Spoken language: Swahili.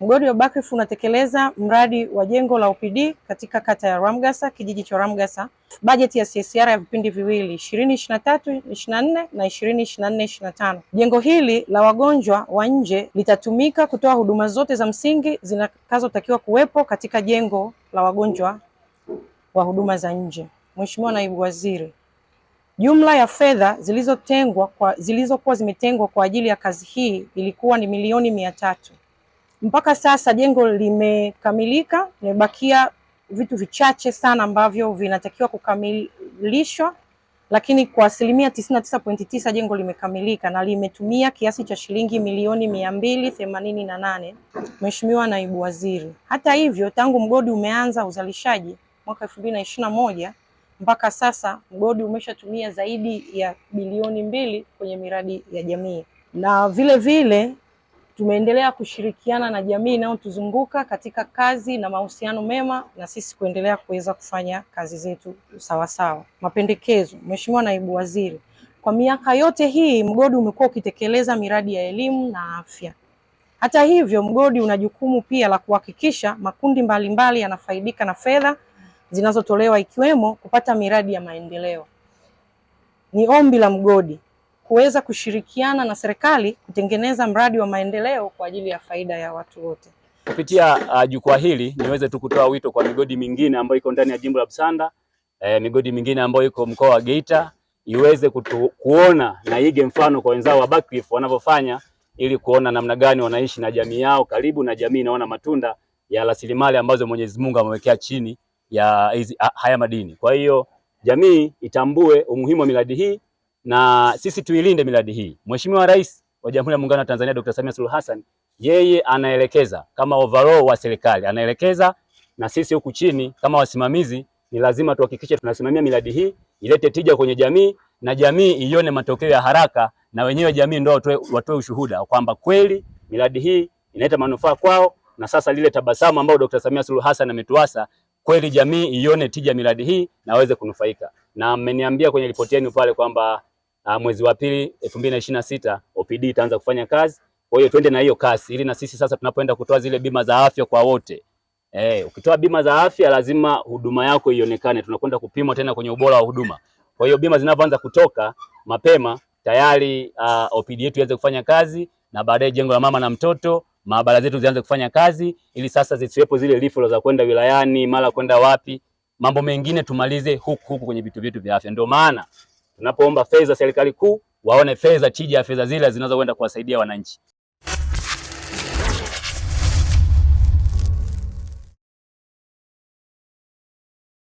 Mgodi wa Buckreef unatekeleza mradi wa jengo la OPD katika kata ya Ramgasa, kijiji cha Ramgasa. Bajeti ya CSR ya vipindi viwili 2023-24 na 2024-25. Jengo hili la wagonjwa wa nje litatumika kutoa huduma zote za msingi zinazotakiwa kuwepo katika jengo la wagonjwa wa huduma za nje. Mheshimiwa Naibu Waziri, jumla ya fedha zilizokuwa zimetengwa kwa ajili ya kazi hii ilikuwa ni milioni 300. Mpaka sasa jengo limekamilika, limebakia vitu vichache sana ambavyo vinatakiwa kukamilishwa, lakini kwa asilimia 99.9 jengo limekamilika na limetumia kiasi cha shilingi milioni 288. Mheshimiwa Naibu Waziri, hata hivyo tangu mgodi umeanza uzalishaji mwaka 2021 mpaka sasa mgodi umeshatumia zaidi ya bilioni 2 kwenye miradi ya jamii, na vile vile tumeendelea kushirikiana na jamii inayotuzunguka katika kazi na mahusiano mema na sisi kuendelea kuweza kufanya kazi zetu sawasawa. Mapendekezo. Mheshimiwa Naibu Waziri, kwa miaka yote hii mgodi umekuwa ukitekeleza miradi ya elimu na afya. Hata hivyo mgodi una jukumu pia la kuhakikisha makundi mbalimbali yanafaidika na fedha zinazotolewa ikiwemo kupata miradi ya maendeleo. Ni ombi la mgodi kuweza kushirikiana na serikali kutengeneza mradi wa maendeleo kwa ajili ya faida ya watu wote. Kupitia jukwaa hili niweze tu kutoa wito kwa migodi mingine ambayo iko ndani ya jimbo la Busanda, migodi mingine ambayo iko mkoa wa Geita iweze kuona na ige mfano kwa wenzao wa Buckreef wanavyofanya, ili kuona namna gani wanaishi na jamii yao karibu, na jamii inaona matunda ya rasilimali ambazo Mwenyezi Mungu amewekea chini ya haya madini. Kwa hiyo jamii itambue umuhimu wa miradi hii na sisi tuilinde miradi hii. Mheshimiwa Rais wa Jamhuri ya Muungano wa Tanzania Dr. Samia Suluhu Hassan, yeye anaelekeza kama overall wa serikali, anaelekeza, na sisi huku chini kama wasimamizi ni lazima tuhakikishe tunasimamia miradi hii ilete tija kwenye jamii na jamii ione matokeo ya haraka, na wenyewe jamii ndio watoe ushuhuda kwamba kweli miradi hii inaleta manufaa kwao, na sasa lile tabasamu ambao Dr. Samia Suluhu Hassan ametuasa kweli jamii ione tija miradi hii na waweze kunufaika. Na mmeniambia kwenye ripoti yenu pale kwamba mwezi wa pili 2026 OPD itaanza kufanya kazi. Kwa hiyo twende na hiyo kasi ili na sisi sasa tunapoenda kutoa zile bima za afya kwa wote. Ukitoa bima za afya lazima huduma yako ionekane. Tunakwenda kupimwa tena kwenye ubora wa huduma. Kwa hiyo bima zinapoanza kutoka mapema tayari OPD yetu ianze kufanya kazi, na baadaye jengo la mama na mtoto, maabara zetu zianze kufanya kazi, ili sasa zisiwepo zile referral za kwenda wilayani mara kwenda wapi. Mambo mengine tumalize huku kwenye vitu vyetu vya afya. Ndio maana tunapoomba fedha serikali kuu waone fedha, tija ya fedha zile zinazoenda kuwasaidia wananchi.